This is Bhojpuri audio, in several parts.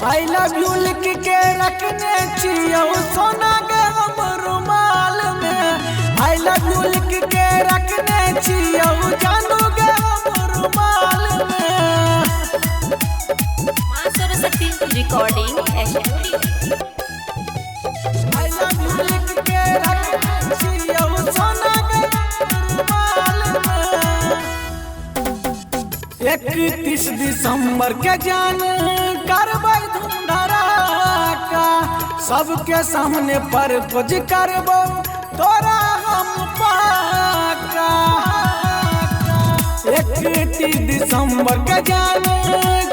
आई लव यू लिख के रखने छियो सोना के हम रुमाल में। आई लव यू लिख के रखने छियो जानू के हम रुमाल में। मां Saraswati recording studio. I love you लिख के रखने छियो सोना के रुमाल में। 31 दिसंबर के जान करबै धूमधड़ाका, सबके सामने पर खोज करबो तोरा हम पाका। 31 दिसंबर के जान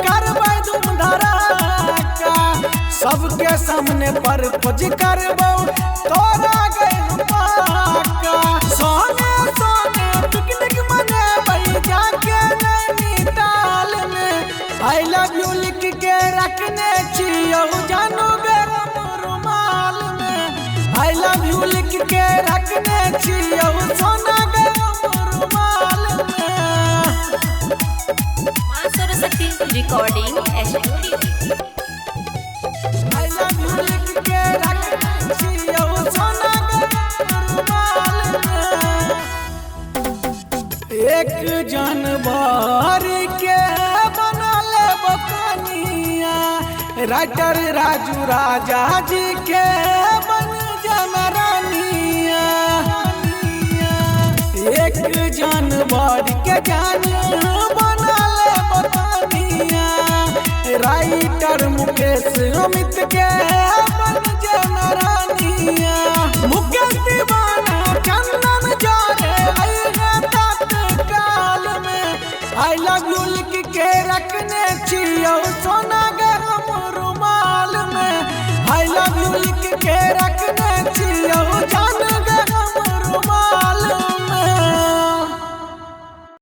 करबै धूमधड़ाका, सबके सामने पर खोज करबो तोरा गए पाका। सोने सोने पिकनिक मनेबै जाके नैनीताल में। आई लव यू लिख के रखने छियो जानू गे हम रुमाल में। आई लव यू लिख के रखने छियो सोना गे हम रुमाल में। मां Saraswati recording studio. I love you लिख के रखने छियो सोना गे रुमाल में। 1 जनवरी के राइटर राजू राजा जी के बन जमरानिया। 1 जनवरी के जान बना ले बतानिया। राइटर मुकेश अमित के बन जमरानिया। मुकेश दीवाना चंदन जारे तत्काल में। आई लव यू लिख के रखने छियो सोना गे हम रुमाल में। आई लव यू लिख के